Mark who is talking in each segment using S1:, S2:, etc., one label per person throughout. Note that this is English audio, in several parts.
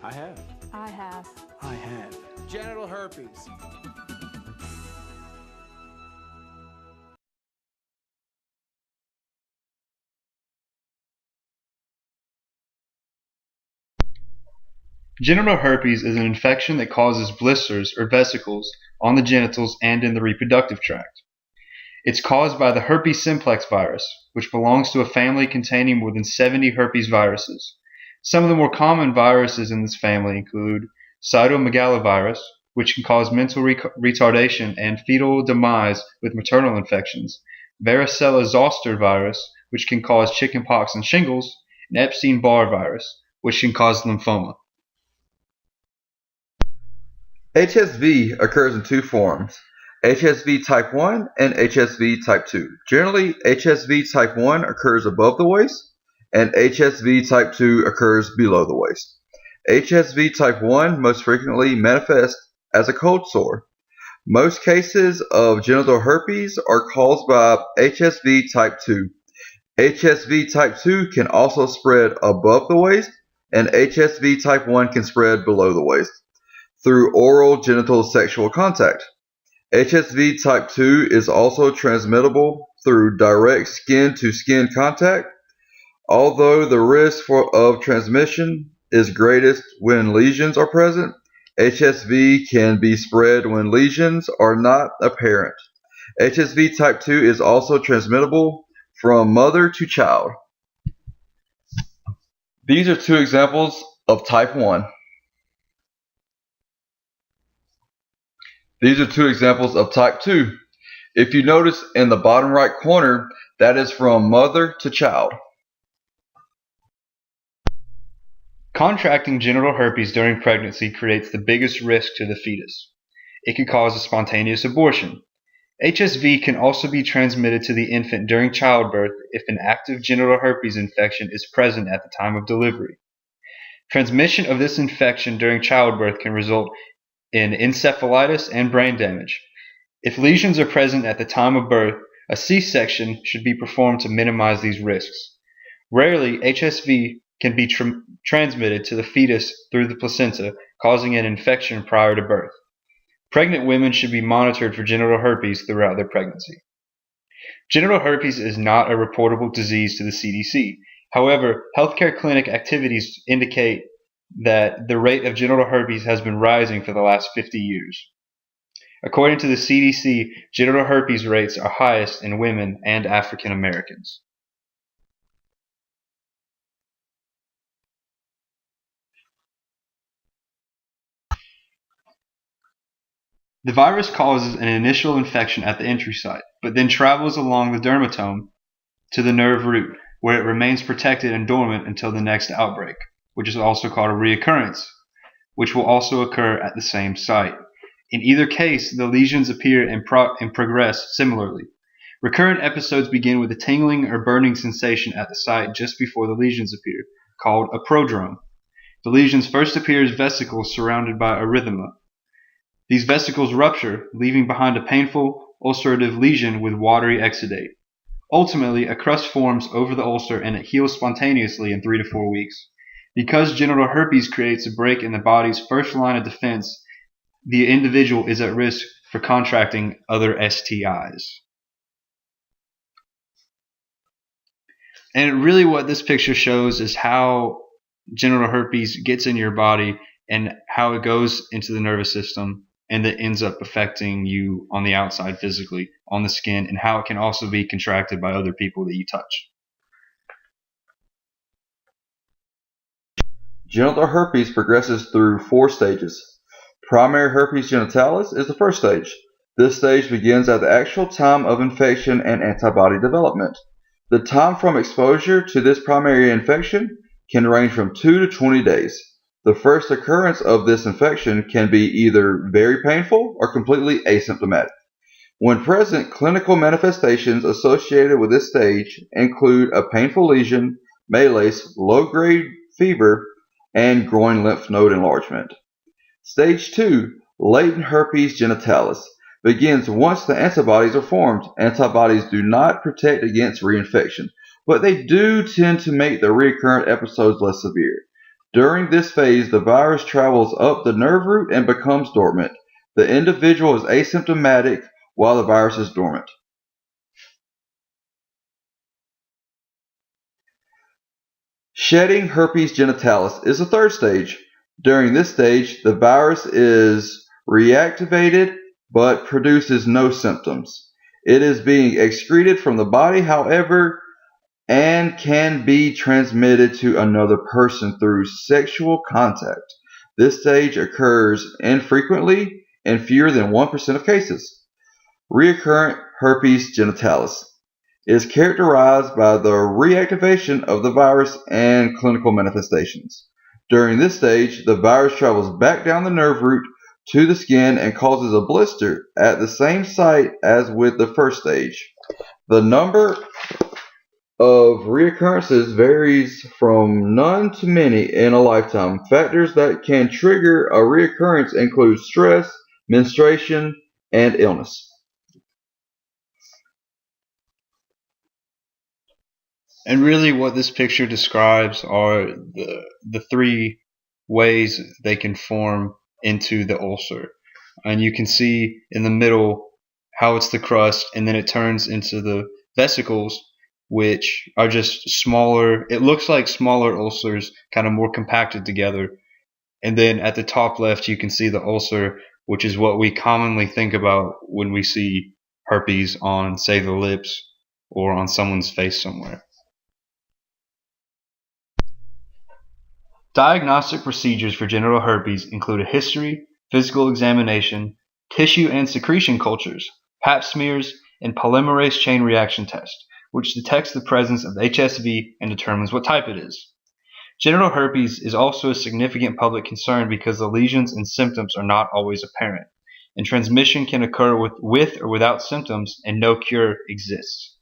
S1: I have.
S2: I have.
S1: I have.
S3: Genital herpes.
S4: Genital herpes is an infection that causes blisters or vesicles on the genitals and in the reproductive tract. It's caused by the herpes simplex virus, which belongs to a family containing more than 70 herpes viruses. Some of the more common viruses in this family include cytomegalovirus, which can cause mental retardation and fetal demise with maternal infections, varicella-zoster virus, which can cause chickenpox and shingles, and Epstein-Barr virus, which can cause lymphoma.
S5: HSV occurs in two forms, HSV type 1 and HSV type 2. Generally, HSV type 1 occurs above the waist, and HSV type 2 occurs below the waist. HSV type 1 most frequently manifests as a cold sore. Most cases of genital herpes are caused by HSV type 2. HSV type 2 can also spread above the waist, and HSV type 1 can spread below the waist through oral genital sexual contact. HSV type 2 is also transmittable through direct skin-to-skin contact, although the risk of transmission is greatest when lesions are present. HSV can be spread when lesions are not apparent. HSV type 2 is also transmittable from mother to child. These are two examples of type 1. These are two examples of type 2. If you notice in the bottom right corner, that is from mother to child.
S4: Contracting genital herpes during pregnancy creates the biggest risk to the fetus. It can cause a spontaneous abortion. HSV can also be transmitted to the infant during childbirth if an active genital herpes infection is present at the time of delivery. Transmission of this infection during childbirth can result in encephalitis and brain damage. If lesions are present at the time of birth, a C-section should be performed to minimize these risks. Rarely, HSV can be transmitted to the fetus through the placenta, causing an infection prior to birth. Pregnant women should be monitored for genital herpes throughout their pregnancy. Genital herpes is not a reportable disease to the CDC. However, healthcare clinic activities indicate that the rate of genital herpes has been rising for the last 50 years. According to the CDC, genital herpes rates are highest in women and African Americans. The virus causes an initial infection at the entry site, but then travels along the dermatome to the nerve root, where it remains protected and dormant until the next outbreak, which is also called a reoccurrence, which will also occur at the same site. In either case, the lesions appear and progress similarly. Recurrent episodes begin with a tingling or burning sensation at the site just before the lesions appear, called a prodrome. The lesions first appear as vesicles surrounded by erythema. These vesicles rupture, leaving behind a painful ulcerative lesion with watery exudate. Ultimately, a crust forms over the ulcer and it heals spontaneously in 3 to 4 weeks. Because genital herpes creates a break in the body's first line of defense, the individual is at risk for contracting other STIs. And really what this picture shows is how genital herpes gets in your body and how it goes into the nervous system and that ends up affecting you on the outside physically, on the skin, and how it can also be contracted by other people that you touch.
S5: Genital herpes progresses through 4 stages. Primary herpes genitalis is the first stage. This stage begins at the actual time of infection and antibody development. The time from exposure to this primary infection can range from 2 to 20 days. The first occurrence of this infection can be either very painful or completely asymptomatic. When present, clinical manifestations associated with this stage include a painful lesion, malaise, low-grade fever, and groin lymph node enlargement. Stage 2, latent herpes genitalis, begins once the antibodies are formed. Antibodies do not protect against reinfection, but they do tend to make the recurrent episodes less severe. During this phase, the virus travels up the nerve root and becomes dormant. The individual is asymptomatic while the virus is dormant. Shedding herpes genitalis is the third stage. During this stage, the virus is reactivated but produces no symptoms. It is being excreted from the body, however, and can be transmitted to another person through sexual contact. This stage occurs infrequently in fewer than 1% of cases. Recurrent herpes genitalis is characterized by the reactivation of the virus and clinical manifestations. During this stage, the virus travels back down the nerve root to the skin and causes a blister at the same site as with the first stage. The number of reoccurrences varies from none to many in a lifetime. Factors that can trigger a reoccurrence include stress, menstruation, and illness.
S4: And really, what this picture describes are the three ways they can form into the ulcer. And you can see in the middle how it's the crust, and then it turns into the vesicles, which are just smaller. It looks like smaller ulcers, kind of more compacted together. And then at the top left, you can see the ulcer, which is what we commonly think about when we see herpes on, say, the lips or on someone's face somewhere. Diagnostic procedures for genital herpes include a history, physical examination, tissue and secretion cultures, pap smears, and polymerase chain reaction test, which detects the presence of HSV and determines what type it is. Genital herpes is also a significant public concern because the lesions and symptoms are not always apparent, and transmission can occur with or without symptoms, and no cure exists.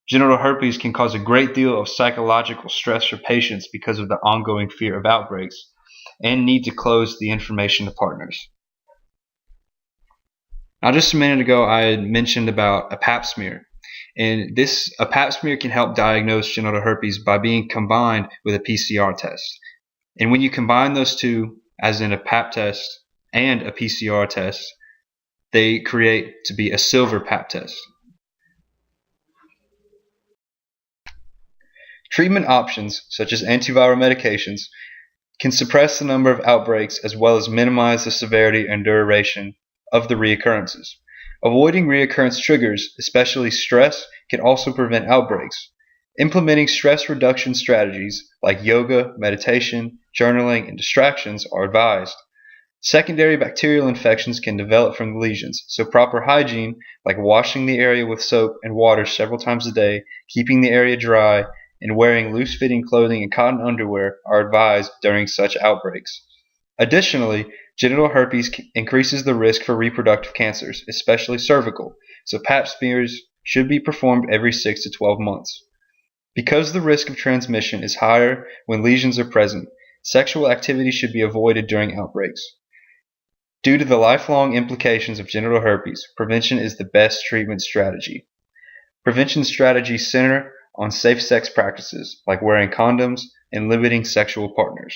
S4: Genital herpes can cause a great deal of psychological stress for patients because of the ongoing fear of outbreaks and need to close the information to partners. Now, just a minute ago, I had mentioned about a pap smear. And a pap smear can help diagnose genital herpes by being combined with a PCR test. And when you combine those two, as in a pap test and a PCR test, they create to be a silver pap test. Treatment options, such as antiviral medications, can suppress the number of outbreaks as well as minimize the severity and duration of the reoccurrences. Avoiding reoccurrence triggers, especially stress, can also prevent outbreaks. Implementing stress reduction strategies like yoga, meditation, journaling, and distractions are advised. Secondary bacterial infections can develop from the lesions, so proper hygiene, like washing the area with soap and water several times a day, keeping the area dry, and wearing loose-fitting clothing and cotton underwear are advised during such outbreaks. Additionally, genital herpes increases the risk for reproductive cancers, especially cervical, so pap smears should be performed every 6 to 12 months. Because the risk of transmission is higher when lesions are present, sexual activity should be avoided during outbreaks. Due to the lifelong implications of genital herpes, prevention is the best treatment strategy. Prevention strategies center on safe sex practices like wearing condoms and limiting sexual partners.